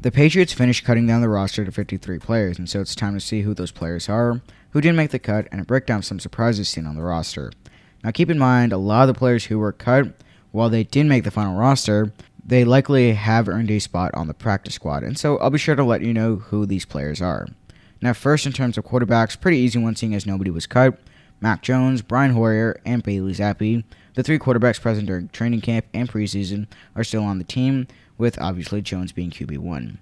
The Patriots finished cutting down the roster to 53 players, and so it's time to see who those players are, who didn't make the cut, and a breakdown of some surprises seen on the roster. Now keep in mind, a lot of the players who were cut, while they didn't make the final roster, they likely have earned a spot on the practice squad, and so I'll be sure to let you know who these players are. Now first, in terms of quarterbacks, pretty easy one seeing as nobody was cut. Mac Jones, Brian Hoyer, and Bailey Zappi, the three quarterbacks present during training camp and preseason, are still on the team, with obviously Jones being QB1.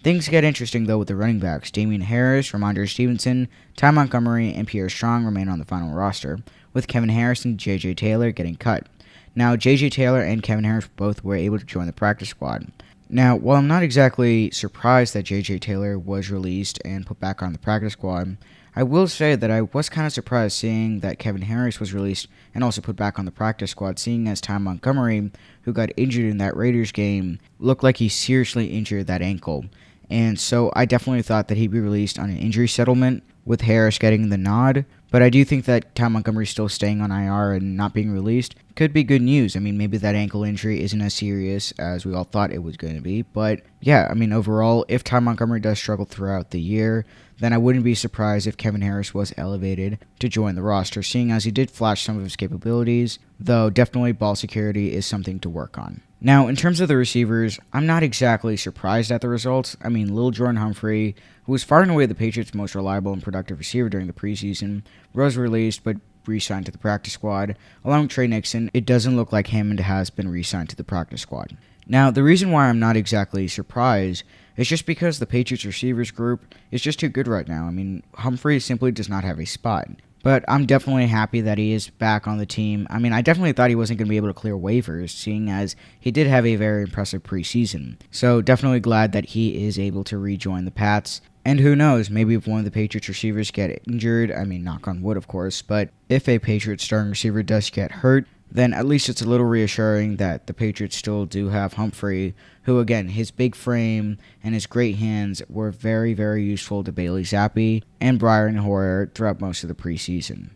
Things get interesting though with the running backs. Damian Harris, Ramondre Stevenson, Ty Montgomery, and Pierre Strong remain on the final roster, with Kevin Harris and J.J. Taylor getting cut. Now, J.J. Taylor and Kevin Harris both were able to join the practice squad. Now, while I'm not exactly surprised that J.J. Taylor was released and put back on the practice squad, I will say that I was kind of surprised seeing that Kevin Harris was released and also put back on the practice squad, seeing as Ty Montgomery, who got injured in that Raiders game, looked like he seriously injured that ankle. And so I definitely thought that he'd be released on an injury settlement, with Harris getting the nod. But I do think that Ty Montgomery still staying on IR and not being released could be good news. I mean, maybe that ankle injury isn't as serious as we all thought it was going to be. But yeah, I mean, overall, if Ty Montgomery does struggle throughout the year, then I wouldn't be surprised if Kevin Harris was elevated to join the roster, seeing as he did flash some of his capabilities, though definitely ball security is something to work on. Now, in terms of the receivers, I'm not exactly surprised at the results. I mean, Lil Jordan Humphrey, who was far and away the Patriots' most reliable and productive receiver during the preseason, was released but re-signed to the practice squad. Along with Trey Nixon, it doesn't look like Hammond has been re-signed to the practice squad. Now, the reason why I'm not exactly surprised is just because the Patriots receivers group is just too good right now. I mean, Humphrey simply does not have a spot. But I'm definitely happy that he is back on the team. I mean, I definitely thought he wasn't going to be able to clear waivers, seeing as he did have a very impressive preseason. So definitely glad that he is able to rejoin the Pats. And who knows, maybe if one of the Patriots receivers get injured, I mean, knock on wood, of course, but if a Patriots starting receiver does get hurt, then at least it's a little reassuring that the Patriots still do have Humphrey, who, again, his big frame and his great hands were very, very useful to Bailey Zappi and Brian Hoyer throughout most of the preseason.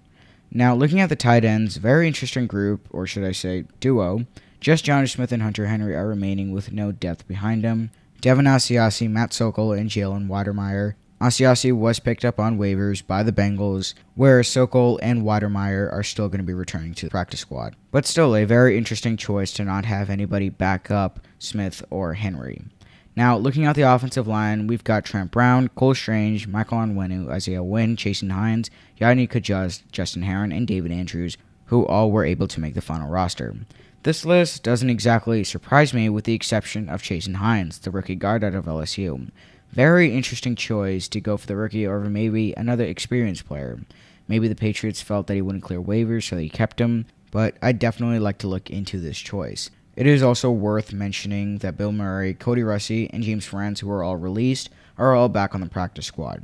Now, looking at the tight ends, very interesting group, or should I say duo. Just Johnny Smith and Hunter Henry are remaining with no depth behind them. Devin Asiasi, Matt Sokol, and Jalen Weidermeyer. Asiasi was picked up on waivers by the Bengals, whereas Sokol and Weidermeyer are still going to be returning to the practice squad. But still, a very interesting choice to not have anybody back up Smith or Henry. Now, looking at the offensive line, we've got Trent Brown, Cole Strange, Michael Onwenu, Isaiah Wynn, Jason Hines, Yanni Kajuz, Justin Herron, and David Andrews, who all were able to make the final roster. This list doesn't exactly surprise me, with the exception of Jason Hines, the rookie guard out of LSU. Very interesting choice to go for the rookie over maybe another experienced player. Maybe the Patriots felt that he wouldn't clear waivers, so they kept him, but I'd definitely like to look into this choice. It is also worth mentioning that Bill Murray, Cody Russi, and James Ferentz, who are all released, are all back on the practice squad.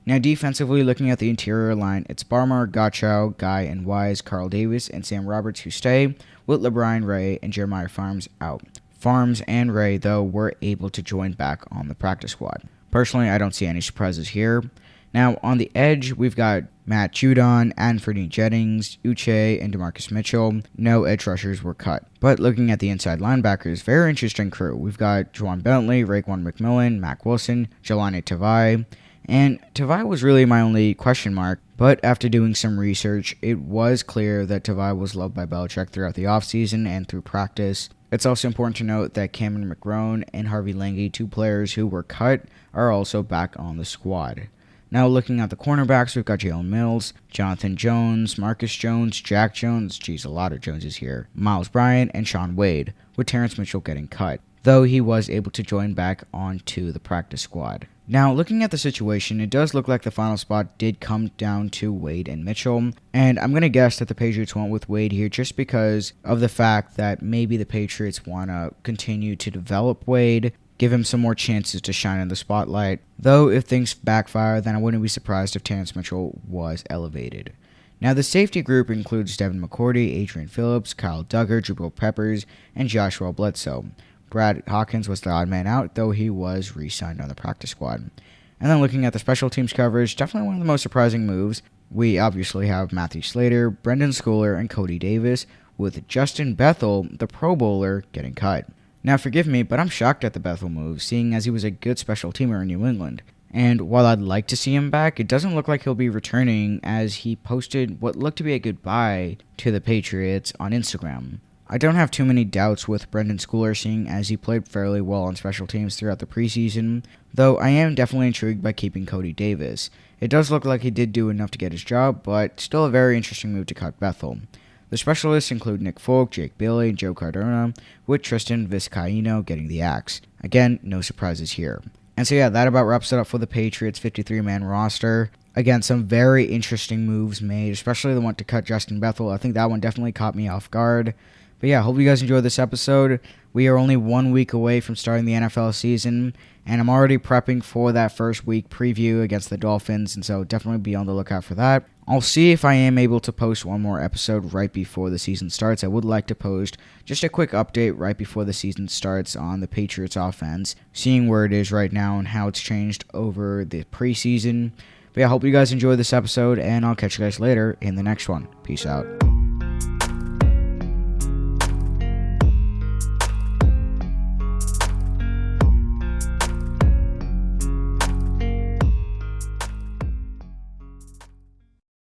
Now defensively, looking at the interior line, it's Barmore, Gottschall, Guy and Wise, Carl Davis, and Sam Roberts who stay, with LeBron Ray and Jeremiah Farms out. Farms and Ray, though, were able to join back on the practice squad. Personally, I don't see any surprises here. Now, on the edge, we've got Matt Judon, Anthony Jennings, Uche, and DeMarcus Mitchell. No edge rushers were cut. But looking at the inside linebackers, very interesting crew. We've got Juwan Bentley, Raekwon McMillan, Mac Wilson, Jelani Tavai. And Tavai was really my only question mark, but after doing some research, it was clear that Tavai was loved by Belichick throughout the offseason and through practice. It's also important to note that Cameron McGrone and Harvey Lange, two players who were cut, are also back on the squad. Now looking at the cornerbacks, we've got Jalen Mills, Jonathan Jones, Marcus Jones, Jack Jones, geez, a lot of Joneses here, Miles Bryant, and Sean Wade, with Terrence Mitchell getting cut, though he was able to join back onto the practice squad. Now, looking at the situation, it does look like the final spot did come down to Wade and Mitchell, and I'm going to guess that the Patriots went with Wade here just because of the fact that maybe the Patriots want to continue to develop Wade, give him some more chances to shine in the spotlight, though if things backfire, then I wouldn't be surprised if Terrence Mitchell was elevated. Now, the safety group includes Devin McCourty, Adrian Phillips, Kyle Duggar, Jabril Peppers, and Joshua Bledsoe. Brad Hawkins was the odd man out, though he was re-signed on the practice squad. And then looking at the special teams coverage, definitely one of the most surprising moves. We obviously have Matthew Slater, Brendan Schooler, and Cody Davis, with Justin Bethel, the Pro Bowler, getting cut. Now forgive me, but I'm shocked at the Bethel move, seeing as he was a good special teamer in New England. And while I'd like to see him back, it doesn't look like he'll be returning, as he posted what looked to be a goodbye to the Patriots on Instagram. I don't have too many doubts with Brendan Schooler, seeing as he played fairly well on special teams throughout the preseason, though I am definitely intrigued by keeping Cody Davis. It does look like he did do enough to get his job, but still a very interesting move to cut Bethel. The specialists include Nick Folk, Jake Bailey, and Joe Cardona, with Tristan Vizcaino getting the axe. Again, no surprises here. And so yeah, that about wraps it up for the Patriots 53-man roster. Again, some very interesting moves made, especially the one to cut Justin Bethel. I think that one definitely caught me off guard. But yeah, hope you guys enjoyed this episode. We are only 1 week away from starting the NFL season, and I'm already prepping for that first week preview against the Dolphins, and so definitely be on the lookout for that. I'll see if I am able to post one more episode right before the season starts. I would like to post just a quick update right before the season starts on the Patriots offense, seeing where it is right now and how it's changed over the preseason. But yeah, I hope you guys enjoyed this episode, and I'll catch you guys later in the next one. Peace out.